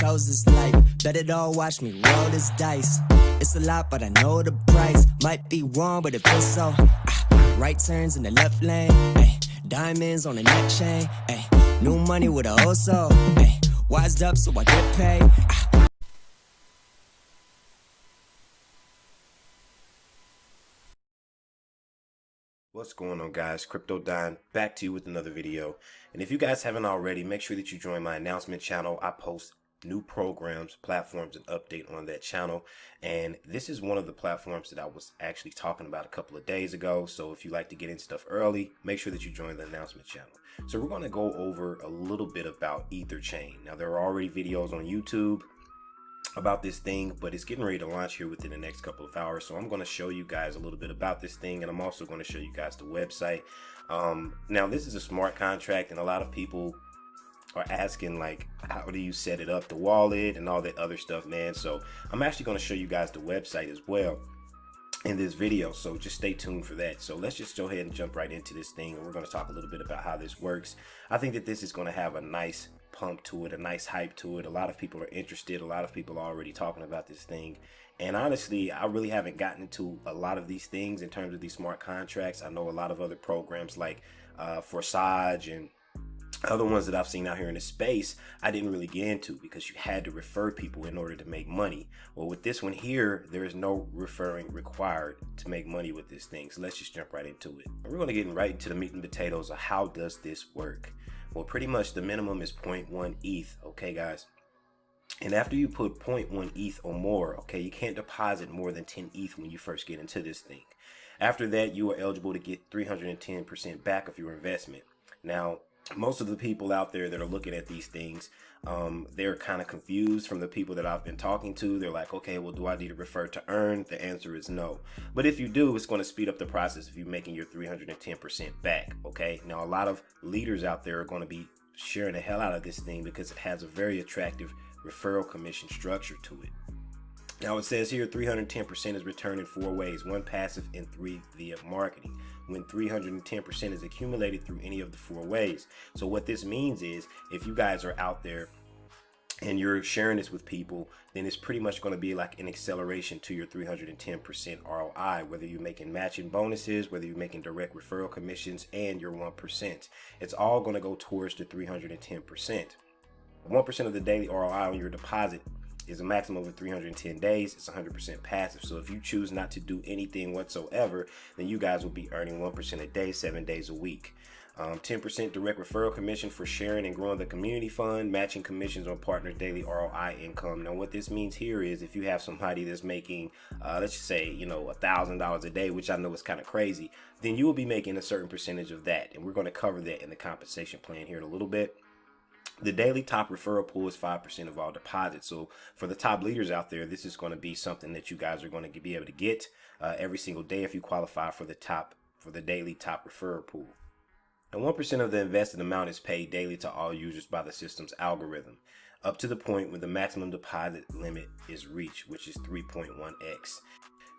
chose this life. Bet it all, watch me roll this dice. It's a lot, but I know the price. Might be wrong, but it feels so. Right turns in the left lane. Ay, diamonds on the neck chain. Ay, new money with a whole soul. Ay, wised up so I get paid. What's going on, guys? Crypto Don back to you with another video. And if you guys haven't already, make sure that you join my announcement channel. I post new programs, platforms, and update on that channel. And this is one of the platforms that I was actually talking about a couple of days ago. So if you like to get in stuff early, make sure that you join the announcement channel. So we're going to go over a little bit about Etherchain. Now, there are already videos on YouTube about this thing, but it's getting ready to launch here within the next couple of hours. So I'm going to show you guys a little bit about this thing, and I'm also going to show you guys the website. Now, this is a smart contract, and a lot of people are asking, like, how do you set it up, the wallet and all that other stuff, man. So I'm actually going to show you guys the website as well in this video, so just stay tuned for that. So let's just go ahead and jump right into this thing, and we're going to talk a little bit about how this works. I think that this is going to have a nice pump to it, a nice hype to it. A lot of people are interested. A lot of people are already talking about this thing. And honestly, I really haven't gotten into a lot of these things in terms of these smart contracts. I know a lot of other programs like Forsage and other ones that I've seen out here in the space, I didn't really get into because you had to refer people in order to make money. Well, with this one here, there is no referring required to make money with this thing. So let's just jump right into it. We're going to get right into the meat and potatoes of how does this work. Well, pretty much the minimum is 0.1 ETH, okay, guys? And after you put 0.1 ETH or more, okay, you can't deposit more than 10 ETH when you first get into this thing. After that, you are eligible to get 310% back of your investment. Now, most of the people out there that are looking at these things, they're kind of confused from the people that I've been talking to. They're like, okay, well, do I need to refer to earn? The answer is no. But if you do, it's going to speed up the process of you making your 310% back. Okay. Now, a lot of leaders out there are going to be sharing the hell out of this thing because it has a very attractive referral commission structure to it. Now, it says here 310% is returned in 4 ways: 1 passive and 3 via marketing, when 310% is accumulated through any of the 4 ways. So what this means is if you guys are out there and you're sharing this with people, then it's pretty much going to be like an acceleration to your 310% ROI, whether you're making matching bonuses, whether you're making direct referral commissions, and your 1%. It's all going to go towards the 310%. 1% of the daily ROI on your deposit is a maximum of 310 days. It's 100% passive. So if you choose not to do anything whatsoever, then you guys will be earning 1% a day, 7 days a week. 10% direct referral commission for sharing and growing the community fund, matching commissions on partner daily ROI income. Now, what this means here is if you have somebody that's making, let's just say, $1,000 a day, which I know is kind of crazy, then you will be making a certain percentage of that. And we're going to cover that in the compensation plan here in a little bit. The daily top referral pool is 5% of all deposits. So for the top leaders out there, this is going to be something that you guys are going to be able to get every single day if you qualify for the daily top referral pool. And 1% of the invested amount is paid daily to all users by the system's algorithm, up to the point where the maximum deposit limit is reached, which is 3.1x.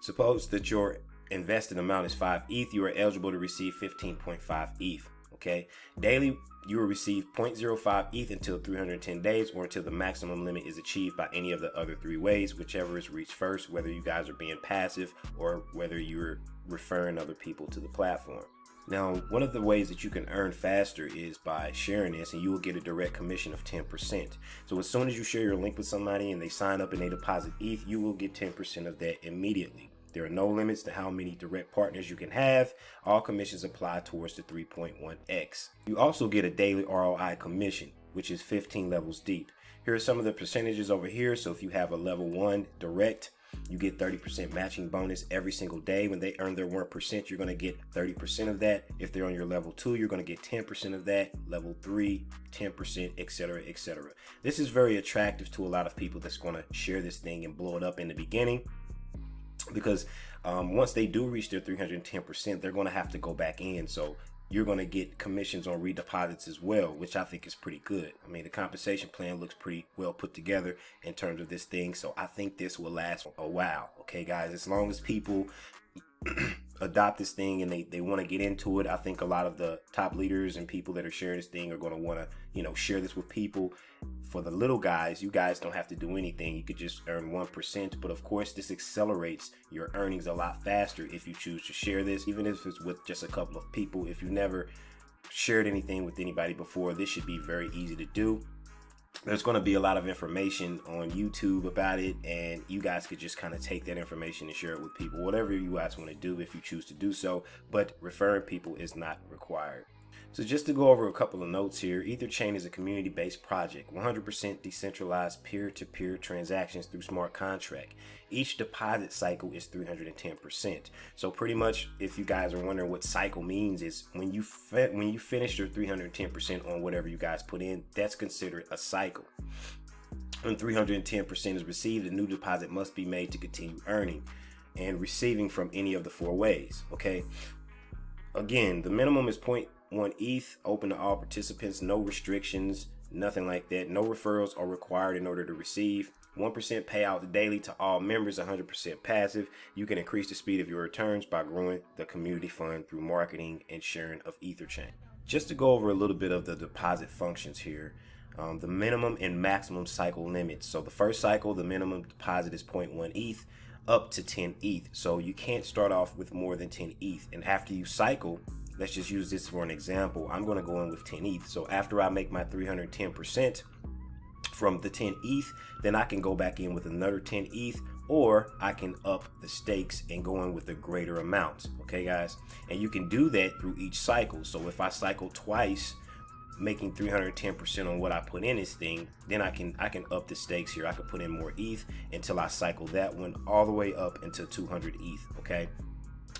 Suppose that your invested amount is 5 ETH, you are eligible to receive 15.5 ETH. Okay, daily you will receive 0.05 ETH until 310 days or until the maximum limit is achieved by any of the other 3 ways, whichever is reached first, whether you guys are being passive or whether you're referring other people to the platform. Now, one of the ways that you can earn faster is by sharing this, and you will get a direct commission of 10%. So as soon as you share your link with somebody and they sign up and they deposit ETH, you will get 10% of that immediately. There are no limits to how many direct partners you can have. All commissions apply towards the 3.1x. You also get a daily ROI commission, which is 15 levels deep. Here are some of the percentages over here. So if you have a level 1 direct, you get 30% matching bonus every single day. When they earn their 1%, you're going to get 30% of that. If they're on your level 2, you're going to get 10% of that. Level 3, 10%, etc., etc. This is very attractive to a lot of people that's going to share this thing and blow it up in the beginning. Because once they do reach their 310%, they're going to have to go back in. So you're going to get commissions on redeposits as well, which I think is pretty good. I mean, the compensation plan looks pretty well put together in terms of this thing. So I think this will last a while. Okay, guys, as long as people adopt this thing and they want to get into it. I think a lot of the top leaders and people that are sharing this thing are going to want to, you know, share this with people. For the little guys, you guys don't have to do anything. You could just earn 1%. But of course, this accelerates your earnings a lot faster if you choose to share this, even if it's with just a couple of people. If you've never shared anything with anybody before, this should be very easy to do. There's going to be a lot of information on YouTube about it, and you guys could just kind of take that information and share it with people, whatever you guys want to do if you choose to do so, but referring people is not required. So just to go over a couple of notes here, Etherchain is a community-based project, 100% decentralized peer-to-peer transactions through smart contract. Each deposit cycle is 310%. So pretty much, if you guys are wondering what cycle means, is when you finish your 310% on whatever you guys put in, that's considered a cycle. When 310% is received, a new deposit must be made to continue earning and receiving from any of the 4 ways. Okay. Again, the minimum is 0.1 ETH, open to all participants, no restrictions, nothing like that. No referrals are required in order to receive. 1% payout daily to all members, 100% passive. You can increase the speed of your returns by growing the community fund through marketing and sharing of Etherchain. Just to go over a little bit of the deposit functions here, the minimum and maximum cycle limits. So the first cycle, the minimum deposit is 0.1 ETH up to 10 ETH. So you can't start off with more than 10 ETH. And after you cycle, let's just use this for an example. I'm going to go in with 10 ETH. So after I make my 310% from the 10 ETH, then I can go back in with another 10 ETH, or I can up the stakes and go in with a greater amount. Okay, guys? And you can do that through each cycle. So if I cycle twice, making 310% on what I put in this thing, then I can up the stakes here. I could put in more ETH until I cycle that one all the way up into 200 ETH. Okay.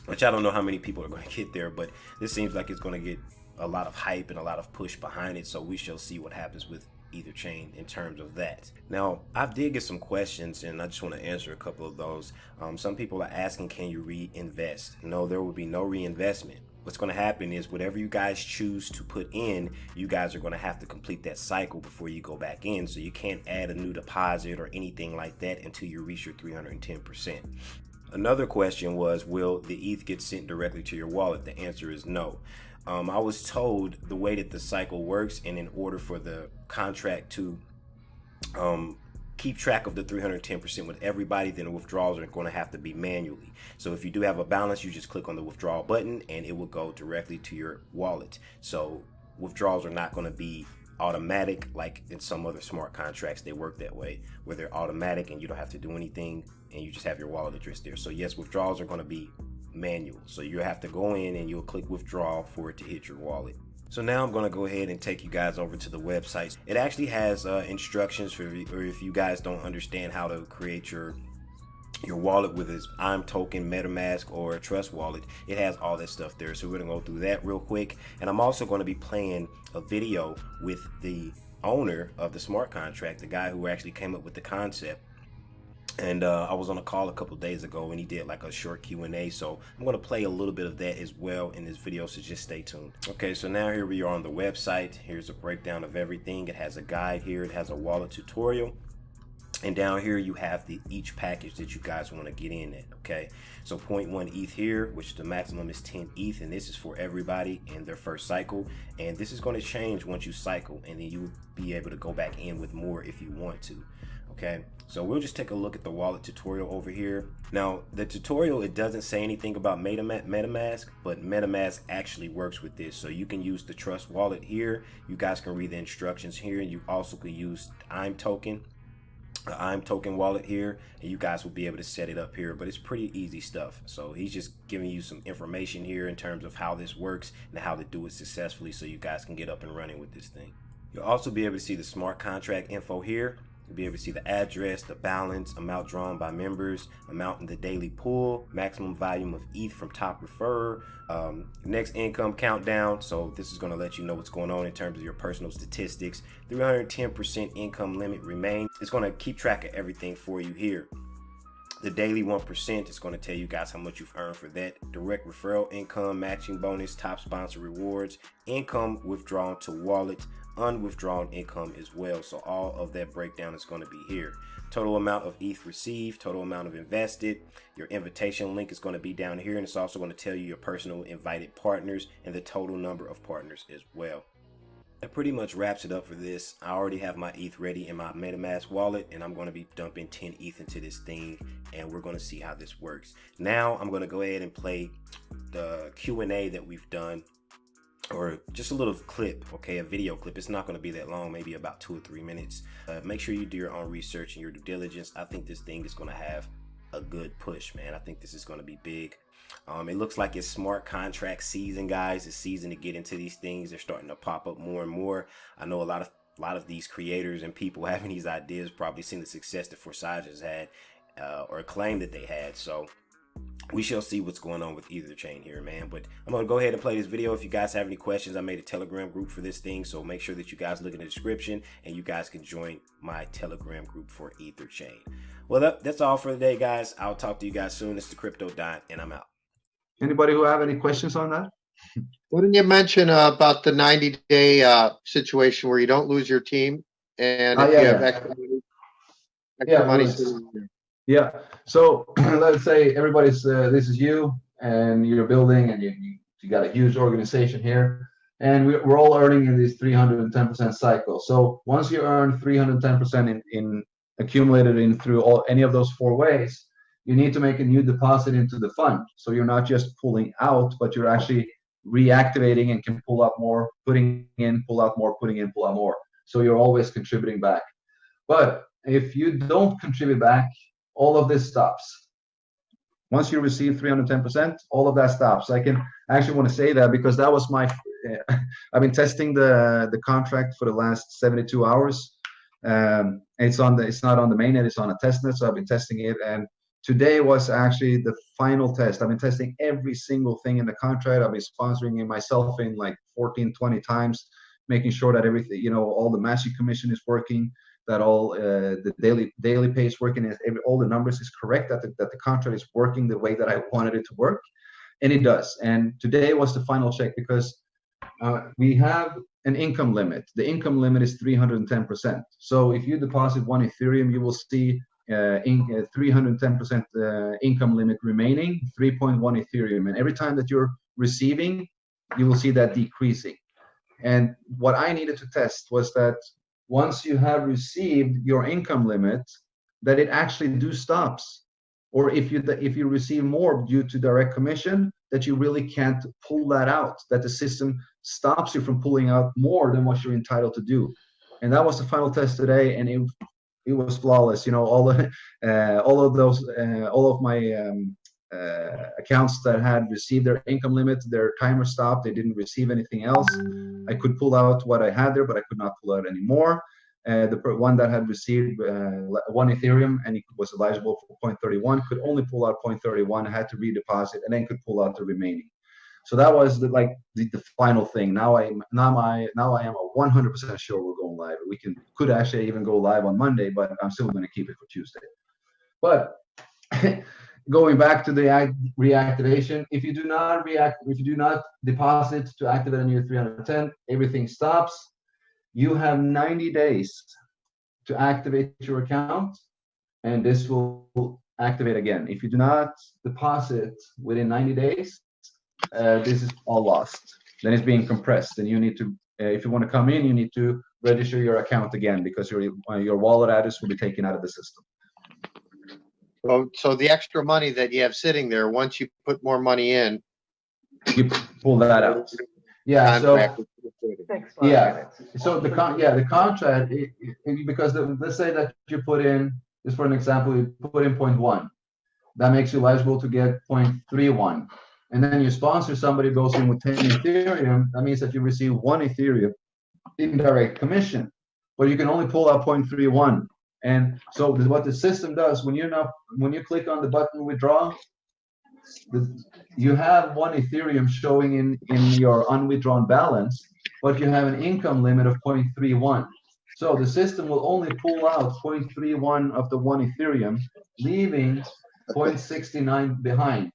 Which I don't know how many people are going to get there, but this seems like it's going to get a lot of hype and a lot of push behind it. So we shall see what happens with Etherchain in terms of that. Now, I did get some questions and I just want to answer a couple of those. Some people are asking, can you reinvest? No, there will be no reinvestment. What's going to happen is whatever you guys choose to put in, you guys are going to have to complete that cycle before you go back in. So you can't add a new deposit or anything like that until you reach your 310%. Another question was, will the ETH get sent directly to your wallet? The answer is no. I was told the way that the cycle works, and in order for the contract to keep track of the 310% with everybody, then the withdrawals are going to have to be manually. So if you do have a balance, you just click on the withdrawal button and it will go directly to your wallet. So withdrawals are not going to be automatic like in some other smart contracts. They work that way, where they're automatic and you don't have to do anything and you just have your wallet address there. So yes, withdrawals are going to be manual. So you have to go in and you'll click withdraw for it to hit your wallet. So now I'm going to go ahead and take you guys over to the website. It actually has instructions for, or if you guys don't understand how to create your wallet with its IM token, MetaMask, or a Trust wallet. It has all that stuff there. So we're going to go through that real quick. And I'm also going to be playing a video with the owner of the smart contract, the guy who actually came up with the concept. And I was on a call a couple days ago and he did like a short Q&A. So I'm going to play a little bit of that as well in this video. So just stay tuned. Okay, so now here we are on the website. Here's a breakdown of everything. It has a guide here. It has a wallet tutorial. And down here you have each package that you guys want to get in it. Okay, so 0.1 ETH here, which the maximum is 10 ETH, and this is for everybody in their first cycle. And this is going to change once you cycle, and then you'll be able to go back in with more if you want to. Okay, so we'll just take a look at the wallet tutorial over here. Now the tutorial, it doesn't say anything about MetaMask, but MetaMask actually works with this. So you can use the Trust wallet here. You guys can read the instructions here, and you also could use IM token. IM token wallet here, and you guys will be able to set it up here, but it's pretty easy stuff. So he's just giving you some information here in terms of how this works and how to do it successfully so you guys can get up and running with this thing. You'll also be able to see the smart contract info here. You'll be able to see the address, the balance, amount drawn by members, amount in the daily pool, maximum volume of ETH from top referrer, next income countdown. So this is going to let you know what's going on in terms of your personal statistics. 310% income limit remains. It's going to keep track of everything for you here. The daily 1% is going to tell you guys how much you've earned for that. Direct referral income, matching bonus, top sponsor rewards, income withdrawn to wallet, unwithdrawn income as well. So all of that breakdown is going to be here. Total amount of ETH received, total amount of invested. Your invitation link is going to be down here, and it's also going to tell you your personal invited partners and the total number of partners as well. That pretty much wraps it up for this. I already have my ETH ready in my MetaMask wallet, and I'm going to be dumping 10 ETH into this thing, and we're going to see how this works. Now I'm going to go ahead and play the Q&A that we've done, or just a little clip, okay, a video clip. It's not going to be that long, maybe about 2 or 3 minutes. Make sure you do your own research and your due diligence. I think this thing is going to have a good push, man. I think this is going to be big. It looks like it's smart contract season, guys. It's season to get into these things. They're starting to pop up more and more. I know a lot of these creators and people having these ideas probably seen the success that Forsage has had, or claimed that they had. So we shall see what's going on with Etherchain here, man. But I'm going to go ahead and play this video. If you guys have any questions, I made a Telegram group for this thing, so make sure that you guys look in the description and you guys can join my Telegram group for Etherchain. Well, that's all for today, guys. I'll talk to you guys soon. It's the Crypto Don, and I'm out. Anybody who have any questions on that? Wouldn't you mention about the 90-day situation where you don't lose your team, and if you have extra money sitting there? Yeah. So let's say everybody's this is you, and you're building, and you got a huge organization here, and we're all earning in this 310% cycle. So once you earn 310% in accumulated in through any of those 4 ways, you need to make a new deposit into the fund. So you're not just pulling out, but you're actually reactivating and can pull out more, putting in, pull out more, putting in, pull out more. So you're always contributing back. But if you don't contribute back, all of this stops. Once you receive 310%, all of that stops. I actually want to say that because that was my, I've been testing the contract for the last 72 hours. It's not on the mainnet, it's on a testnet. So I've been testing it, and today was actually the final test. I've been testing every single thing in the contract. I've been sponsoring it myself in like 14, 20 times, making sure that everything, all the matching commission is working, that all the daily pay is working, all the numbers is correct, that the contract is working the way that I wanted it to work, and it does. And today was the final check because we have an income limit. The income limit is 310%. So if you deposit 1 Ethereum, you will see 310% income limit remaining, 3.1 Ethereum. And every time that you're receiving, you will see that decreasing. And what I needed to test was that once you have received your income limit, that it actually stops. Or if you receive more due to direct commission, that you really can't pull that out, that the system stops you from pulling out more than what you're entitled to do. And that was the final test today, and it was flawless. All of my accounts that had received their income limit, their timer stopped. They didn't receive anything else. I could pull out what I had there, but I could not pull out anymore. The one that had received 1 Ethereum and it was eligible for 0.31 could only pull out 0.31, had to redeposit, and then could pull out the remaining. So that was the final thing. Now I am 100% sure we're going live. We could actually even go live on Monday, but I'm still going to keep it for Tuesday. But going back to the reactivation, if you do not deposit to activate a new 310, everything stops. You have 90 days to activate your account, and this will activate again. If you do not deposit within 90 days, this is all lost. Then it's being compressed, and you need to, if you want to come in, you need to register your account again because your wallet address will be taken out of the system. So the extra money that you have sitting there, once you put more money in, you pull that out. Yeah. So yeah. So the contract, because let's say that you put in, just for an example, you put in 0.1. That makes you eligible to get 0.31. And then you sponsor somebody who goes in with 10 Ethereum, that means that you receive 1 Ethereum in direct commission, but you can only pull out 0.31. And so what the system does, when you click on the button withdraw, you have 1 Ethereum showing in your unwithdrawn balance, but you have an income limit of 0.31. So the system will only pull out 0.31 of the 1 Ethereum, leaving 0.69 behind.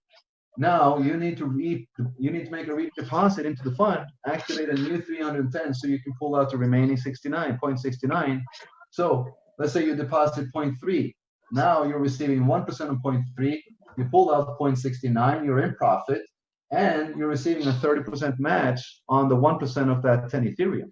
now you need to make a redeposit into the fund, activate a new 310 so you can pull out the remaining 0.69. So let's say you deposit 0.3. Now you're receiving 1% of 0.3. You pull out 0.69, you're in profit, and you're receiving a 30% match on the 1% of that 10 Ethereum.